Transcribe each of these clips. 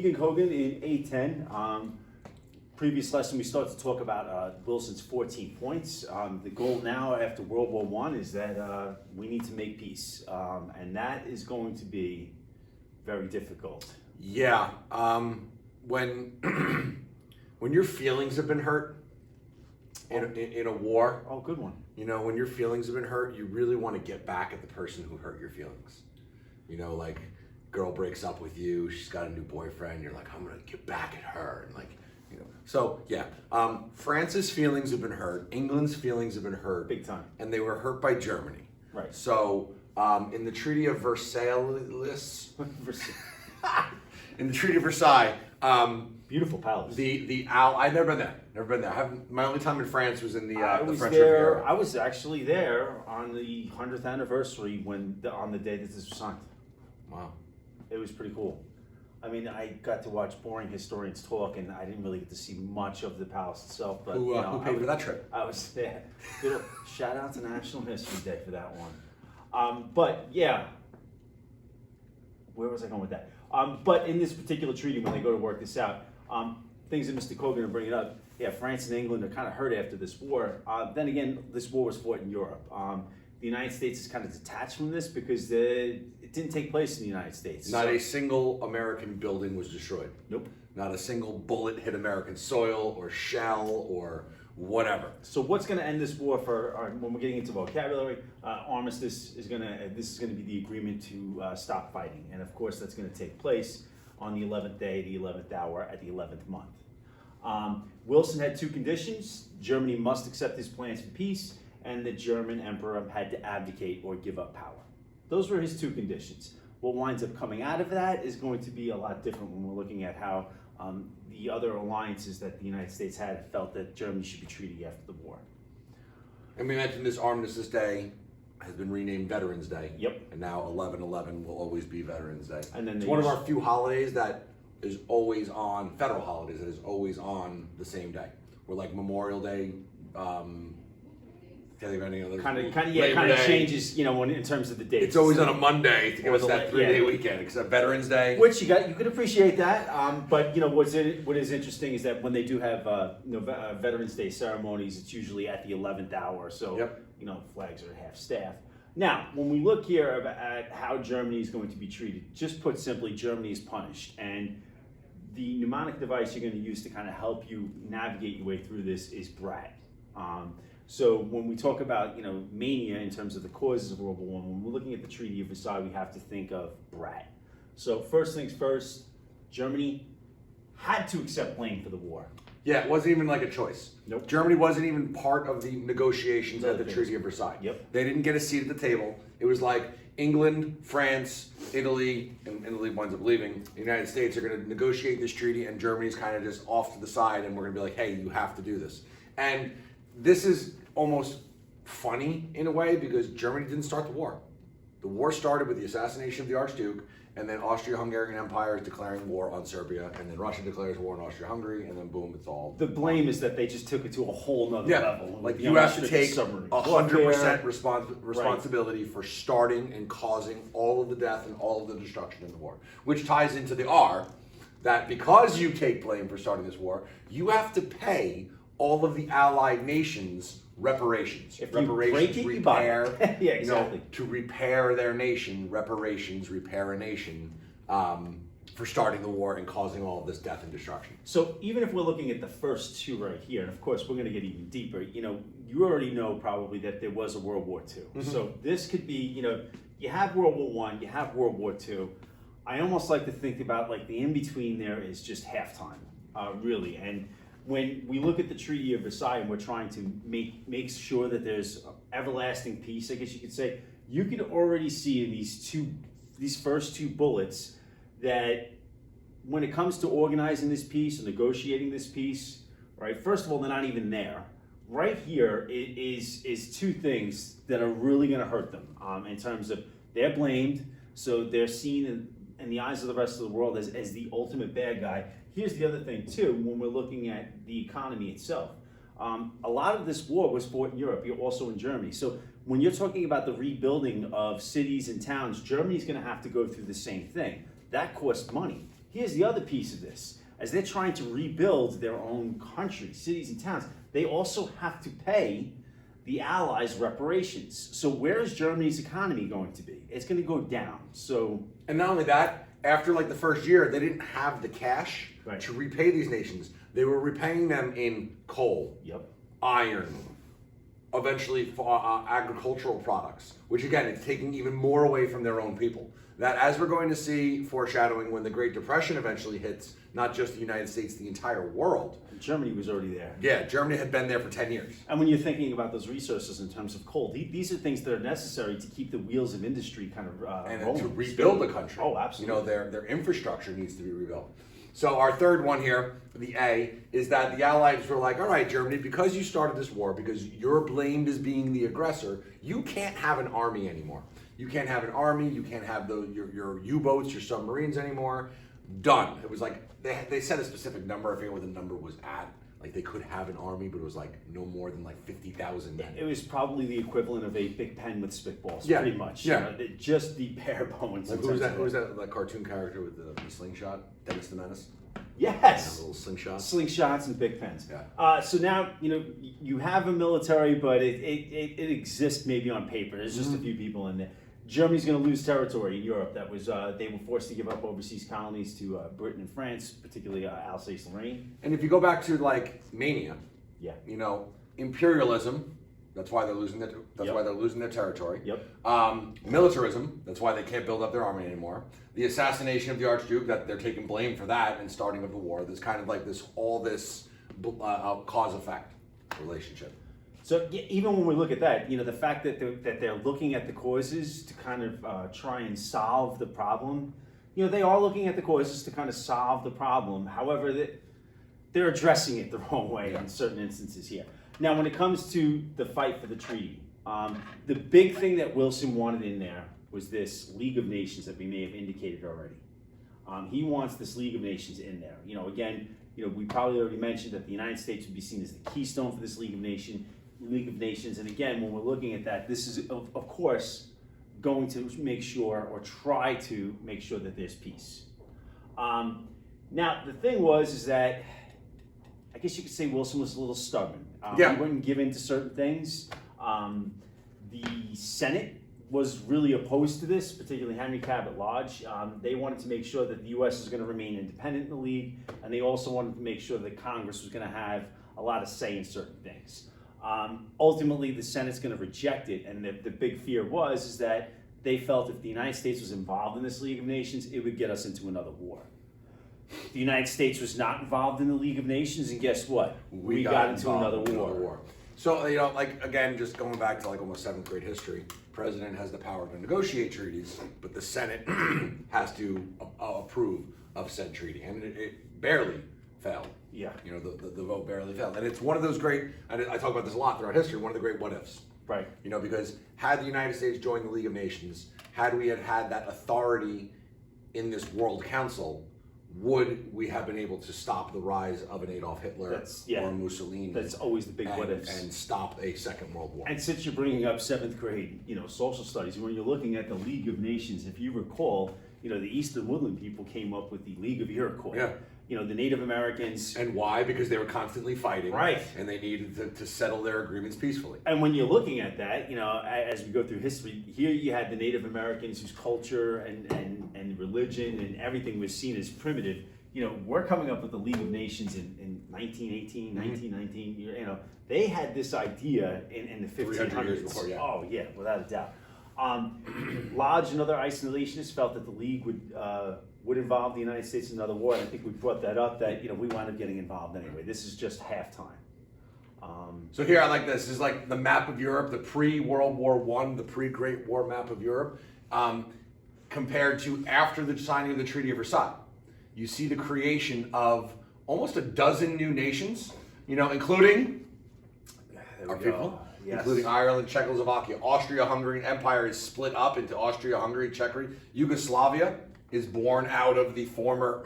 Keegan Hogan in A10. Previous lesson, we started to talk about Wilson's 14 points. The goal now after World War I is that we need to make peace. And that is going to be very difficult. Yeah. When when your feelings have been hurt in a war. Oh, good one. You know, when your feelings have been hurt, you really want to get back at the person who hurt your feelings. You know, like, girl breaks up with you, she's got a new boyfriend, you're like, I'm gonna get back at her, and like, you know. So yeah, France's feelings have been hurt, England's feelings have been hurt, Big time. and they were hurt by Germany. Right. So in the Treaty of Versailles, in the Treaty of Versailles, Beautiful palace. I've never been there. Never been there. My only time in France was in the French there. Riviera. I was actually there on the 100th anniversary on the day that this was signed. Wow. It was pretty cool. I mean, I got to watch boring historians talk, and I didn't really get to see much of the palace itself. But Who paid for that trip? I was there. Shout out to National History Day for that one. But yeah, where was I going with that? But in this particular treaty, when they go to work this out, things that Mr. Kogan are bringing up, yeah, France and England are kind of hurt after this war. Then again, this war was fought in Europe. The United States is kind of detached from this because it didn't take place in the United States. Not a single American building was destroyed. Nope. Not a single bullet hit American soil or shell or whatever. So what's going to end this war when we're getting into vocabulary? Armistice is going to be the agreement to stop fighting, and of course that's going to take place on the 11th day, the 11th hour, at the 11th month. Wilson had two conditions: Germany must accept his plans for peace, and the German emperor had to abdicate or give up power. Those were his two conditions. What winds up coming out of that is going to be a lot different when we're looking at how the other alliances that the United States had felt that Germany should be treated after the war. And we mentioned this Armistice Day has been renamed Veterans Day. Yep. And now 11/11 will always be Veterans Day. And then it's one of our few holidays that is always on, federal holidays that is always on the same day. We're like Memorial Day, can't think of any other. Kind of changes, you know, in terms of the dates. It's always on a Monday to give us that 3-day weekend, except Veterans Day. Which you could appreciate that, but you know what is interesting is that when they do have Veterans Day ceremonies, it's usually at the 11th hour. So you know, flags are half staff. Now, when we look here at how Germany is going to be treated, just put simply, Germany is punished, and the mnemonic device you're going to use to kind of help you navigate your way through this is brat. So when we talk about, you know, mania in terms of the causes of World War I, when we're looking at the Treaty of Versailles, we have to think of brat. So first things first, Germany had to accept blame for the war. Yeah, it wasn't even like a choice. Nope. Germany wasn't even part of the negotiations at the Treaty of Versailles. Yep. They didn't get a seat at the table. It was like England, France, Italy, and Italy winds up leaving. The United States are going to negotiate this treaty, and Germany's kind of just off to the side, and we're going to be like, hey, you have to do this. And this is almost funny in a way because Germany didn't start the war. The war started with the assassination of the Archduke, and then Austria-Hungarian Empire is declaring war on Serbia, and then Russia declares war on Austria-Hungary, and then boom, it's all. The blame is that they just took it to a whole nother level. Like you have to take 100% responsibility for starting and causing all of the death and all of the destruction in the war, which ties into the R, that because you take blame for starting this war, you have to pay all of the allied nations reparations. If reparations, you break it, repair. you buy it. Yeah, exactly. You know, to repair their nation, reparations, repair a nation, for starting the war and causing all of this death and destruction. So even if we're looking at the first two right here, and of course we're going to get even deeper, you know, you already know probably that there was a World War II. Mm-hmm. So this could be, you know, you have World War I, you have World War II. I almost like to think about like the in-between there is just halftime, really. And when we look at the Treaty of Versailles and we're trying to make sure that there's everlasting peace, I guess you could say, you can already see in these first two bullets that when it comes to organizing this peace and negotiating this peace, right, first of all, they're not even there. Right here is two things that are really going to hurt them in terms of they're blamed, so they're seen in the eyes of the rest of the world as the ultimate bad guy. Here's the other thing too, when we're looking at the economy itself. A lot of this war was fought in Europe, also in Germany. So when you're talking about the rebuilding of cities and towns, Germany's going to have to go through the same thing. That costs money. here's the other piece of this. As they're trying to rebuild their own country, cities and towns, they also have to pay the Allies reparations. So where is Germany's economy going to be? It's going to go down. So, and not only that, after like the first year, they didn't have the cash Right. to repay these nations. They were repaying them in coal, yep. iron, eventually agricultural products, which again, it's taking even more away from their own people. That, as we're going to see foreshadowing when the Great Depression eventually hits, not just the United States, the entire world. Germany was already there. Yeah, Germany had been there for 10 years. And when you're thinking about those resources in terms of coal, these are things that are necessary to keep the wheels of industry kind of And rolling. to rebuild the country. Oh, absolutely. You know, their infrastructure needs to be rebuilt. So our third one here, the A, is that the Allies were like, all right, Germany, because you started this war, because you're blamed as being the aggressor, you can't have an army anymore. You can't have an army, you can't have your U-boats, your submarines anymore. Done. It was like, they set a specific number, I forget what the number was at. Like they could have an army, but it was like no more than like 50,000 men. It was probably the equivalent of a big pen with spitballs, Yeah, pretty much. yeah. You know, just the bare bones. Like, in who was terms that? of Who was that cartoon character with the slingshot? Dennis the Menace? Yes. Little slingshots. Slingshots and big pens. Yeah. So now, you know, you have a military, but it exists maybe on paper. There's just a few people in there. Germany's going to lose territory in Europe. That was they were forced to give up overseas colonies to Britain and France, particularly Alsace-Lorraine. And if you go back to like Mania, Yeah. you know, imperialism. That's why they're losing their. That's Yep. why they're losing their territory. Yep. Militarism. That's why they can't build up their army anymore. The assassination of the Archduke. That they're taking blame for that and starting of the war. There's kind of like this cause effect relationship. So even when we look at that, you know, the fact that they're looking at the causes to kind of try and solve the problem, you know, they are looking at the causes to kind of solve the problem. However, they're addressing it the wrong way in certain instances here. Now, when it comes to the fight for the treaty, the big thing that Wilson wanted in there was this League of Nations that we may have indicated already. He wants this League of Nations in there. You know, again, you know, we probably already mentioned that the United States would be seen as the keystone for this League of Nations. And again, when we're looking at that, this is, of course, going to make sure or try to make sure that there's peace. Now, the thing is that I guess you could say Wilson was a little stubborn. He wouldn't give in to certain things. The Senate was really opposed to this, particularly Henry Cabot Lodge. They wanted to make sure that the U.S. was going to remain independent in the League, and they also wanted to make sure that Congress was going to have a lot of say in certain things. Ultimately, the Senate's going to reject it, and the big fear is that they felt if the United States was involved in this League of Nations, it would get us into another war. The United States was not involved in the League of Nations, and guess what? We got into another war. So, you know, like, again, just going back to like almost 7th grade history, president has the power to negotiate treaties, but the Senate has to approve of said treaty, and it barely failed. Yeah. You know, the vote barely failed. And it's one of those great, and I talk about this a lot throughout history, one of the great what ifs. Right. You know, because had the United States joined the League of Nations, had we had that authority in this World Council, would we have been able to stop the rise of an Adolf Hitler or Mussolini? That's always the big what ifs. And stop a Second World War. And since you're bringing up 7th grade, you know, social studies, when you're looking at the League of Nations, if you recall, you know, the Eastern Woodland people came up with the League of Iroquois. Yeah. You know, the Native Americans. And why? Because they were constantly fighting. Right. And they needed to settle their agreements peacefully. And when you're looking at that, you know, as we go through history, here you had the Native Americans whose culture and religion and everything was seen as primitive. You know, we're coming up with the League of Nations in 1918, 1919. You know, they had this idea in the 1500s. Years before, yeah. Oh, yeah, without a doubt. Lodge and other isolationists felt that the League would involve the United States in another war, and I think we brought that up, that, you know, we wound up getting involved anyway. This is just halftime. So here I like this. This is like the map of Europe, the pre-World War I, the pre-Great War map of Europe, compared to after the signing of the Treaty of Versailles. You see the creation of almost a dozen new nations, you know, including our people, including Ireland, Czechoslovakia, Austria-Hungarian Empire is split up into Austria-Hungary, Czechia. Yugoslavia is born out of the former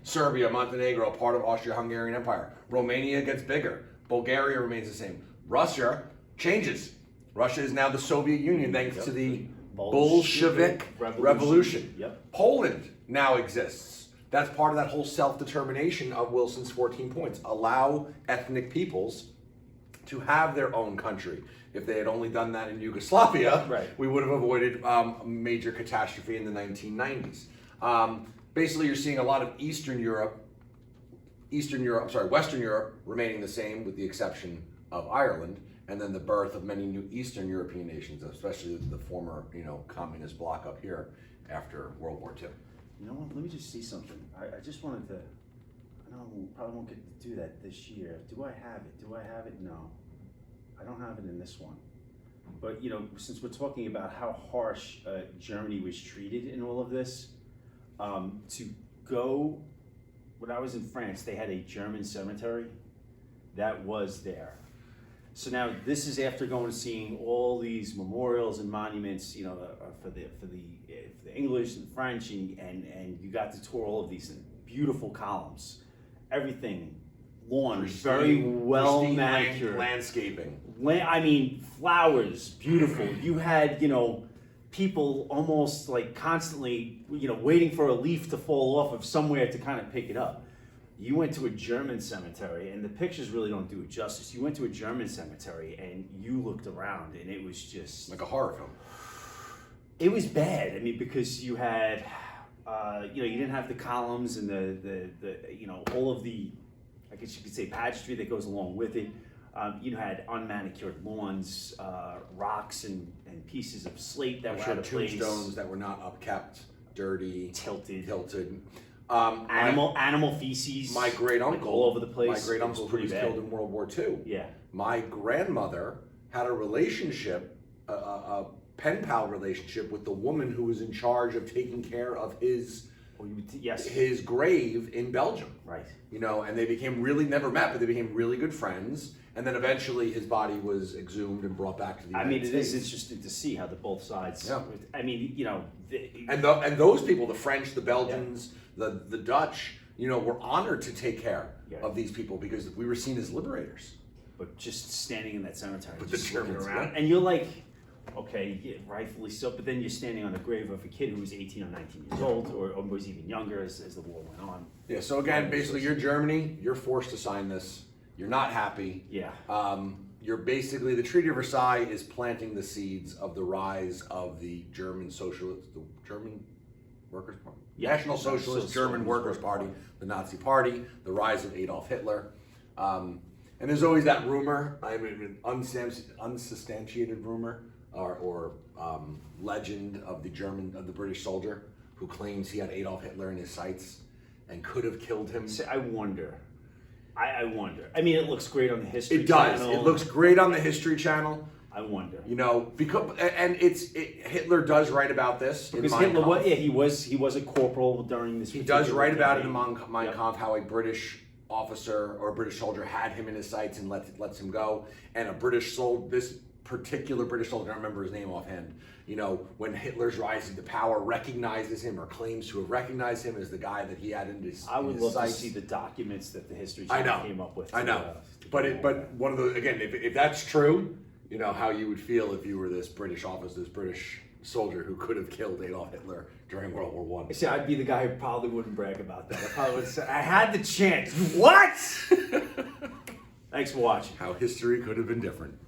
Serbia, Montenegro, part of Austria-Hungarian Empire. Romania gets bigger. Bulgaria remains the same. Russia changes. Russia is now the Soviet Union thanks to the Bolshevik Revolution. Yep. Poland now exists that's part of that whole self-determination of Wilson's 14 points. Allow ethnic peoples to have their own country. If they had only done that in Yugoslavia, Right. we would have avoided a major catastrophe in the 1990s. Basically, you're seeing a lot of Western Europe remaining the same with the exception of Ireland, and then the birth of many new Eastern European nations, especially the former, communist bloc up here after World War II. You know what? Let me just see something. I just wanted to. I know we probably won't get to do that this year. Do I have it? No, I don't have it in this one. But since we're talking about how harsh Germany was treated in all of this, to go. When I was in France, they had a German cemetery that was there. So now this is after going and seeing all these memorials and monuments, for the English and French, and you got to tour all of these beautiful columns, everything, lawn, very well manicured, landscaping. Flowers, beautiful. You had people almost like constantly waiting for a leaf to fall off of somewhere to kind of pick it up. You went to a German cemetery, and the pictures really don't do it justice. You went to a German cemetery, and you looked around, and it was just like a horror film. It was bad. Because you had, you didn't have the columns and the all of the, I guess you could say, pageantry that goes along with it. You had unmanicured lawns, rocks and pieces of slate that were out of place. Tombstones that were not upkept, dirty, tilted. Animal feces. My great uncle, all over the place. My great uncle who was killed in World War II. Yeah. My grandmother had a relationship, a pen pal relationship with the woman who was in charge of taking care of his grave in Belgium. Right. And they became never met, but they became really good friends. And then eventually his body was exhumed and brought back to the United States. It is interesting to see how both sides. Yeah. And those people, the French, the Belgians, the Dutch, were honored to take care of these people because we were seen as liberators. But just standing in that cemetery, but just the looking Germans, around, and you're like, okay, yeah, rightfully so. But then you're standing on the grave of a kid who was 18 or 19 years old, or was even younger as the war went on. Yeah. So again, basically, you're Germany. You're forced to sign this. You're not happy. Yeah. You're basically, the Treaty of Versailles is planting the seeds of the rise of the German Workers' Party, National Socialist German Workers' Party, the Nazi Party, the rise of Adolf Hitler. And there's always that rumor, unsubstantiated rumor or legend of the British soldier who claims he had Adolf Hitler in his sights and could have killed him. See, I wonder. It looks great on the History It does. Channel. It looks great on the History Channel. I wonder. Because Hitler does write about this. Because Hitler, he was a corporal during this. He does write about it in Mein Kampf how a British officer or a British soldier had him in his sights and lets him go, and this particular British soldier, I don't remember his name offhand. When Hitler's rising to power, recognizes him or claims to have recognized him as the guy that he had in his. I would love sights. to see the documents that the History Channel came up with. I know, but one of those again, if that's true, how you would feel if you were this British officer, this British soldier who could have killed Adolf Hitler during World War I. See, I'd be the guy who probably wouldn't brag about that. I probably would say, I had the chance. What? Thanks for watching. How history could have been different.